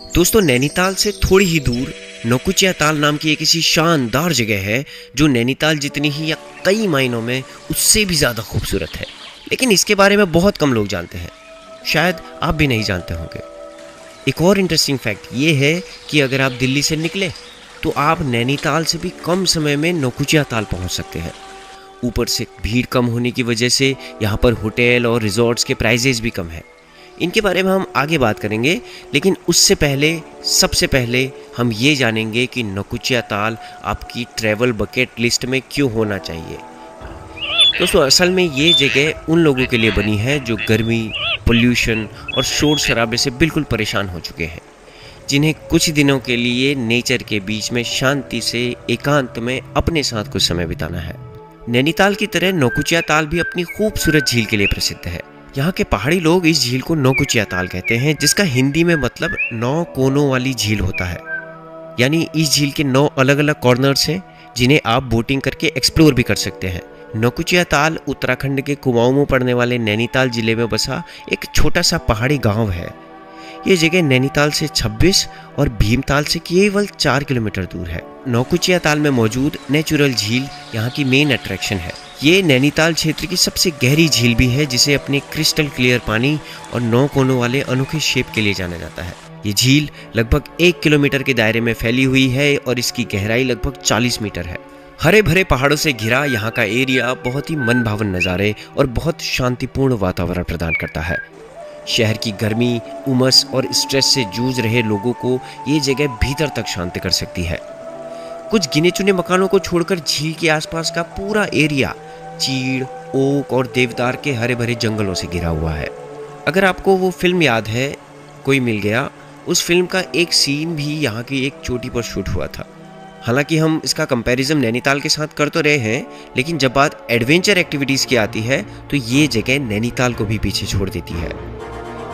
दोस्तों, नैनीताल से थोड़ी ही दूर नौकुचिया ताल नाम की एक ऐसी शानदार जगह है जो नैनीताल जितनी ही या कई मायनों में उससे भी ज़्यादा खूबसूरत है। लेकिन इसके बारे में बहुत कम लोग जानते हैं, शायद आप भी नहीं जानते होंगे। एक और इंटरेस्टिंग फैक्ट ये है कि अगर आप दिल्ली से निकले तो आप नैनीताल से भी कम समय में नौकुचिया ताल पहुंच सकते हैं। ऊपर से भीड़ कम होने की वजह से यहाँ पर होटल और रिजॉर्ट्स के प्राइजेस भी कम है। इनके बारे में हम आगे बात करेंगे, लेकिन उससे पहले सबसे पहले हम ये जानेंगे कि नौकुचिया ताल आपकी ट्रैवल बकेट लिस्ट में क्यों होना चाहिए। दोस्तों, असल में ये जगह उन लोगों के लिए बनी है जो गर्मी, पोल्यूशन और शोर शराबे से बिल्कुल परेशान हो चुके हैं, जिन्हें कुछ दिनों के लिए नेचर के बीच में शांति से एकांत में अपने साथ कुछ समय बिताना है। नैनीताल की तरह नौकुचिया ताल भी अपनी खूबसूरत झील के लिए प्रसिद्ध है। यहाँ के पहाड़ी लोग इस झील को नौकुचिया ताल कहते हैं, जिसका हिंदी में मतलब 9 कोनों वाली झील होता है। यानी इस झील के 9 अलग अलग कॉर्नर्स हैं जिन्हें आप बोटिंग करके एक्सप्लोर भी कर सकते हैं। नौकुचिया ताल उत्तराखंड के कुमाऊं में पड़ने वाले नैनीताल जिले में बसा एक छोटा सा पहाड़ी गांव है। ये जगह नैनीताल से 26 और भीमताल से केवल 4 किलोमीटर दूर है। नौकुचिया ताल में मौजूद नेचुरल झील यहाँ की मेन अट्रैक्शन है। ये नैनीताल क्षेत्र की सबसे गहरी झील भी है, जिसे अपने क्रिस्टल क्लियर पानी और 9 कोनों वाले अनोखे शेप के लिए जाना जाता है। ये झील लगभग 1 किलोमीटर के दायरे में फैली हुई है और इसकी गहराई लगभग 40 मीटर है। हरे भरे पहाड़ों से घिरा यहाँ का एरिया बहुत ही मनभावन नज़ारे और बहुत शांतिपूर्ण वातावरण प्रदान करता है। शहर की गर्मी, उमस और स्ट्रेस से जूझ रहे लोगों को ये जगह भीतर तक शांत कर सकती है। कुछ गिने चुने मकानों को छोड़कर झील के आसपास का पूरा एरिया चीड़, ओक और देवदार के हरे भरे जंगलों से घिरा हुआ है। अगर आपको वो फिल्म याद है, कोई मिल गया, उस फिल्म का एक सीन भी यहाँ की एक चोटी पर शूट हुआ था। हालांकि हम इसका कंपैरिजन नैनीताल के साथ कर तो रहे हैं, लेकिन जब बात एडवेंचर एक्टिविटीज़ की आती है तो ये जगह नैनीताल को भी पीछे छोड़ देती है।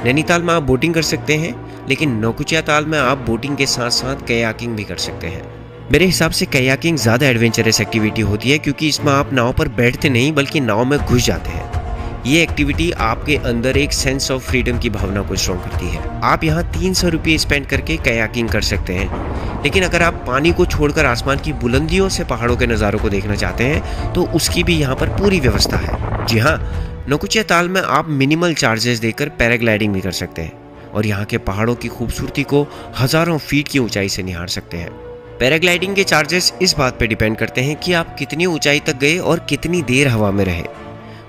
नैनीताल में आप बोटिंग कर सकते हैं, लेकिन नौकुचिया ताल में आप बोटिंग के साथ साथ कयाकिंग भी कर सकते हैं। मेरे हिसाब से कयाकिंग ज़्यादा एडवेंचरस एक्टिविटी होती है, क्योंकि इसमें आप नाव पर बैठते नहीं बल्कि नाव में घुस जाते हैं। ये एक्टिविटी आपके अंदर एक सेंस ऑफ फ्रीडम की भावना को स्ट्रॉन्ग करती है। आप यहाँ 300 रुपये स्पेंड करके कयाकिंग कर सकते हैं, लेकिन अगर आप पानी को छोड़कर आसमान की बुलंदियों से पहाड़ों के नज़ारों को देखना चाहते हैं तो उसकी भी यहाँ पर पूरी व्यवस्था है। जी हाँ, नौकुचिया ताल में आप मिनिमल चार्जेस देकर पैराग्लाइडिंग भी कर सकते हैं और यहाँ के पहाड़ों की खूबसूरती को हज़ारों फीट की ऊंचाई से निहार सकते हैं। पैराग्लाइडिंग के चार्जेस इस बात पर डिपेंड करते हैं कि आप कितनी ऊंचाई तक गए और कितनी देर हवा में रहे।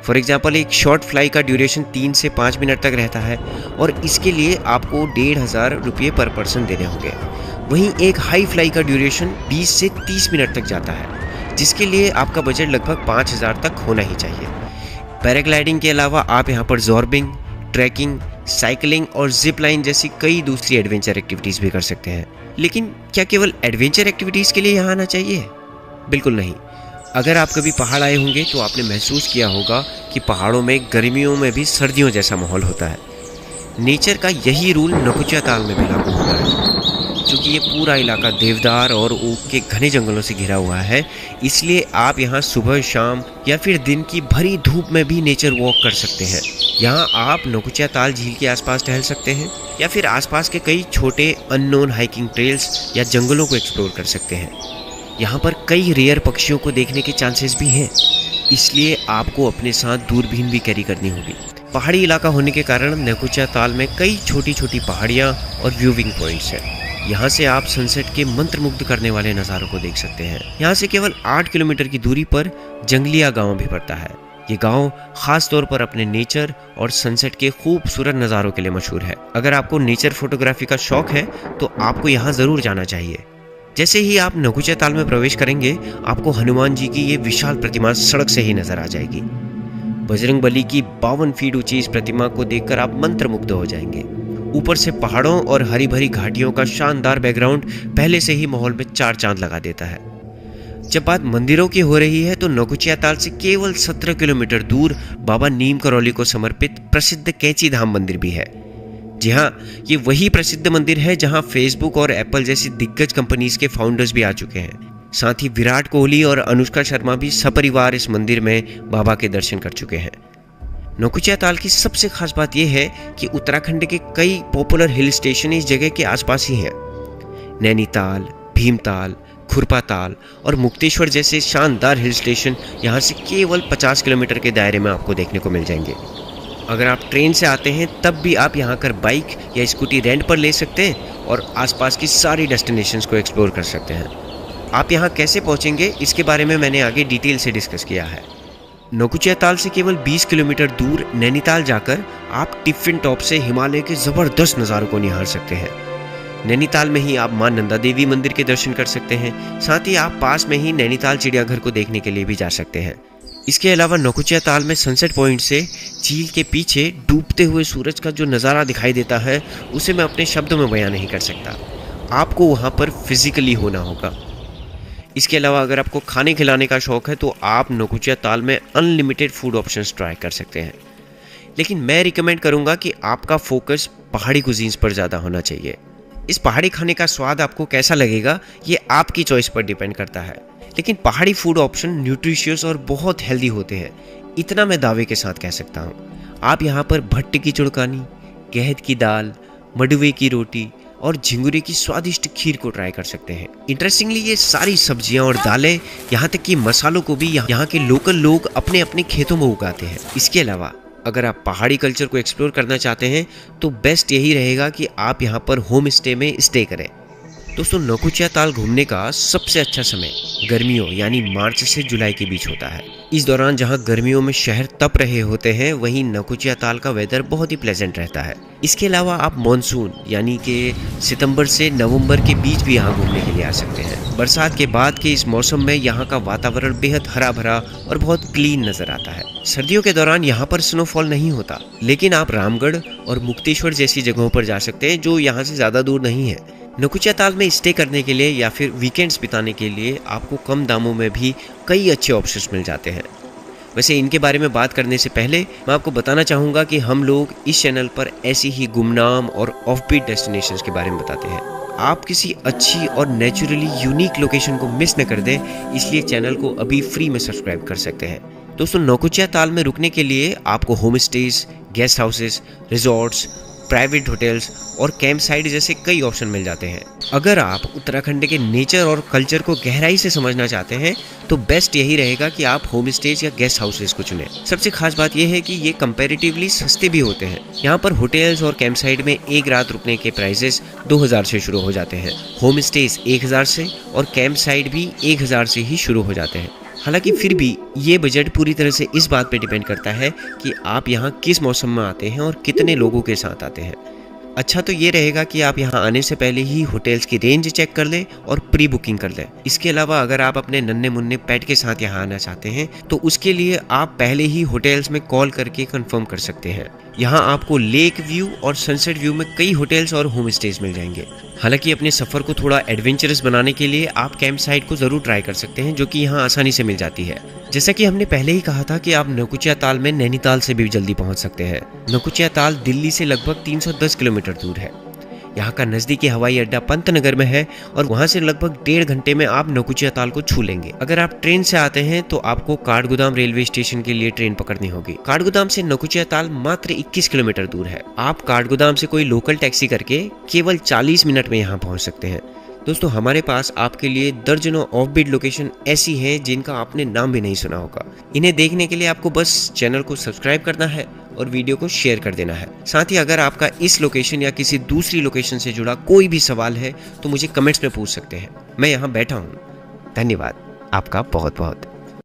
फॉर एग्जाम्पल, एक शॉर्ट फ्लाई का ड्यूरेशन 3 से 5 मिनट तक रहता है और इसके लिए आपको 1,500 रुपये पर पर्सन देने होंगे। वहीं एक हाई फ्लाई का ड्यूरेशन 20 से 30 मिनट तक जाता है, जिसके लिए आपका बजट लगभग 5,000 तक होना ही चाहिए। पैराग्लाइडिंग के अलावा आप यहाँ पर जॉर्बिंग, ट्रैकिंग, साइकिलिंग और जिप लाइन जैसी कई दूसरी एडवेंचर एक्टिविटीज़ भी कर सकते हैं। लेकिन क्या केवल एडवेंचर एक्टिविटीज़ के लिए यहाँ आना चाहिए? बिल्कुल नहीं। अगर आप कभी पहाड़ आए होंगे तो आपने महसूस किया होगा कि पहाड़ों में गर्मियों में भी सर्दियों जैसा माहौल होता है। नेचर का यही रूल नौकुचिया ताल में भी लागू होता है। क्योंकि ये पूरा इलाका देवदार और ओक के घने जंगलों से घिरा हुआ है, इसलिए आप यहाँ सुबह, शाम या फिर दिन की भरी धूप में भी नेचर वॉक कर सकते हैं। यहाँ आप नौकुचिया ताल झील के आसपास टहल सकते हैं या फिर आसपास के कई छोटे अननोन हाइकिंग ट्रेल्स या जंगलों को एक्सप्लोर कर सकते हैं। यहाँ पर कई रेयर पक्षियों को देखने के चांसेस भी हैं, इसलिए आपको अपने साथ दूरबीन भी कैरी करनी होगी। पहाड़ी इलाका होने के कारण नौकुचिया ताल में कई छोटी छोटी पहाड़ियाँ और व्यूइंग पॉइंट्स हैं। यहाँ से आप सनसेट के मंत्रमुग्ध करने वाले नज़ारों को देख सकते हैं। यहाँ से केवल 8 किलोमीटर की दूरी पर जंगलिया गांव भी पड़ता है। ये गांव खास तौर पर अपने नेचर और सनसेट के खूबसूरत नज़ारों के लिए मशहूर है। अगर आपको नेचर फोटोग्राफी का शौक है तो आपको यहाँ ज़रूर जाना चाहिए। जैसे ही आप नौकुचिया ताल में प्रवेश करेंगे, आपको हनुमान जी की ये विशाल प्रतिमा सड़क से ही नजर आ जाएगी। बजरंगबली की 52 फीट ऊंची इस प्रतिमा को देखकर आप मंत्रमुग्ध हो जाएंगे। ऊपर से पहाड़ों और हरी भरी घाटियों का शानदार बैकग्राउंड पहले से ही माहौल में 4 चांद लगा देता है। जब बात मंदिरों की हो रही है तो नौकुचिया ताल से केवल 17 किलोमीटर दूर बाबा नीम करौली को समर्पित प्रसिद्ध कैंची धाम मंदिर भी है। जी हाँ, ये वही प्रसिद्ध मंदिर है जहाँ फेसबुक और एप्पल जैसी दिग्गज कंपनीज के फाउंडर्स भी आ चुके हैं। साथ ही विराट कोहली और अनुष्का शर्मा भी सपरिवार इस मंदिर में बाबा के दर्शन कर चुके हैं। नौकुचिया ताल की सबसे खास बात यह है कि उत्तराखंड के कई पॉपुलर हिल स्टेशन इस जगह के आसपास ही हैं। नैनीताल, भीमताल, खुरपा ताल और मुक्तेश्वर जैसे शानदार हिल स्टेशन यहाँ से केवल 50 किलोमीटर के दायरे में आपको देखने को मिल जाएंगे। अगर आप ट्रेन से आते हैं तब भी आप यहाँ कर बाइक या स्कूटी रेंट पर ले सकते हैं और आसपास की सारी डेस्टिनेशंस को एक्सप्लोर कर सकते हैं। आप यहाँ कैसे पहुँचेंगे इसके बारे में मैंने आगे डिटेल से डिस्कस किया है। नौकुचिया ताल से केवल 20 किलोमीटर दूर नैनीताल जाकर आप टिफिन टॉप से हिमालय के ज़बरदस्त नज़ारों को निहार सकते हैं। नैनीताल में ही आप मां नंदा देवी मंदिर के दर्शन कर सकते हैं। साथ ही आप पास में ही नैनीताल चिड़ियाघर को देखने के लिए भी जा सकते हैं। इसके अलावा नौकुचिया ताल में सनसेट पॉइंट से झील के पीछे डूबते हुए सूरज का जो नज़ारा दिखाई देता है उसे मैं अपने शब्दों में बयां नहीं कर सकता। आपको वहाँ पर फिजिकली होना होगा। इसके अलावा अगर आपको खाने खिलाने का शौक़ है तो आप नौकुचिया ताल में अनलिमिटेड फूड ऑप्शंस ट्राई कर सकते हैं। लेकिन मैं रिकमेंड करूँगा कि आपका फोकस पहाड़ी कुजीन्स पर ज़्यादा होना चाहिए। इस पहाड़ी खाने का स्वाद आपको कैसा लगेगा ये आपकी चॉइस पर डिपेंड करता है, लेकिन पहाड़ी फूड ऑप्शन न्यूट्रिशियस और बहुत हेल्दी होते हैं, इतना मैं दावे के साथ कह सकता हूँ। आप यहाँ पर भट्ट की चुड़कानी, गहत की दाल, मडवे की रोटी और झिंगुरे की स्वादिष्ट खीर को ट्राई कर सकते हैं। इंटरेस्टिंगली ये सारी सब्जियां और दालें, यहाँ तक कि मसालों को भी यहाँ के लोकल लोग अपने अपने खेतों में उगाते हैं। इसके अलावा अगर आप पहाड़ी कल्चर को एक्सप्लोर करना चाहते हैं तो बेस्ट यही रहेगा कि आप यहाँ पर होम स्टे में स्टे करें। दोस्तों, नौकुचिया ताल घूमने का सबसे अच्छा समय गर्मियों यानी मार्च से जुलाई के बीच होता है। इस दौरान जहाँ गर्मियों में शहर तप रहे होते हैं वहीं नौकुचिया ताल का वेदर बहुत ही प्लेजेंट रहता है। इसके अलावा आप मॉनसून यानी कि सितंबर से नवंबर के बीच भी यहाँ घूमने के लिए आ सकते हैं। बरसात के बाद के इस मौसम में यहाँ का वातावरण बेहद हरा भरा और बहुत क्लीन नजर आता है। सर्दियों के दौरान यहाँ पर स्नोफॉल नहीं होता, लेकिन आप रामगढ़ और मुक्तेश्वर जैसी जगहों पर जा सकते हैं जो यहाँ से ज़्यादा दूर नहीं है। नौकुचिया ताल में स्टे करने के लिए या फिर वीकेंड्स बिताने के लिए आपको कम दामों में भी कई अच्छे ऑप्शंस मिल जाते हैं। वैसे इनके बारे में बात करने से पहले मैं आपको बताना चाहूँगा कि हम लोग इस चैनल पर ऐसी ही गुमनाम और ऑफबीट डेस्टिनेशंस के बारे में बताते हैं। आप किसी अच्छी और नेचुरली यूनिक लोकेशन को मिस न कर दें, इसलिए चैनल को अभी फ्री में सब्सक्राइब कर सकते हैं। दोस्तों, नौकुचिया ताल में रुकने के लिए आपको home stage, guest houses, resorts, private hotels और कैंप साइट जैसे कई ऑप्शन मिल जाते हैं। अगर आप उत्तराखंड के नेचर और कल्चर को गहराई से समझना चाहते हैं तो बेस्ट यही रहेगा कि आप होम स्टेज या गेस्ट हाउसेस को चुनें। सबसे खास बात यह है कि ये कंपैरेटिवली सस्ते भी होते हैं। यहाँ पर होटल्स और कैंप साइट में एक रात रुकने के प्राइसेस 2000 से शुरू हो जाते हैं। होम स्टेज 1000 से और कैंप साइट भी 1000 से ही शुरू हो जाते हैं। हालांकि फिर भी ये बजट पूरी तरह से इस बात पे डिपेंड करता है कि आप यहाँ किस मौसम में आते हैं और कितने लोगों के साथ आते हैं। अच्छा तो ये रहेगा कि आप यहाँ आने से पहले ही होटल्स की रेंज चेक कर लें और प्री बुकिंग कर लें। इसके अलावा अगर आप अपने नन्हे मुन्ने पेट के साथ यहाँ आना चाहते हैं तो उसके लिए आप पहले ही होटल्स में कॉल करके कंफर्म कर सकते हैं। यहाँ आपको लेक व्यू और सनसेट व्यू में कई होटल्स और होम स्टेज मिल जाएंगे। हालांकि अपने सफ़र को थोड़ा एडवेंचरस बनाने के लिए आप कैंप साइट को ज़रूर ट्राई कर सकते हैं, जो कि यहाँ आसानी से मिल जाती है। जैसा कि हमने पहले ही कहा था कि आप नौकुचिया ताल में नैनीताल से भी जल्दी पहुँच सकते हैं। नौकुचिया ताल दिल्ली से लगभग 310 किलोमीटर दूर है। यहाँ का नज़दीकी हवाई अड्डा पंतनगर में है और वहाँ से लगभग 1.5 घंटे में आप नौकुचिया ताल को छू लेंगे। अगर आप ट्रेन से आते हैं तो आपको काठगोदाम रेलवे स्टेशन के लिए ट्रेन पकड़नी होगी। काठगोदाम से नौकुचिया ताल मात्र 21 किलोमीटर दूर है। आप काठगोदाम से कोई लोकल टैक्सी करके केवल 40 मिनट में यहाँ पहुँच सकते हैं। दोस्तों, हमारे पास आपके लिए दर्जनों ऑफबीट लोकेशन ऐसी हैं जिनका आपने नाम भी नहीं सुना होगा। इन्हें देखने के लिए आपको बस चैनल को सब्सक्राइब करना है और वीडियो को शेयर कर देना है। साथ ही अगर आपका इस लोकेशन या किसी दूसरी लोकेशन से जुड़ा कोई भी सवाल है तो मुझे कमेंट्स में पूछ सकते हैं। मैं यहाँ बैठा हूँ। धन्यवाद आपका बहुत बहुत।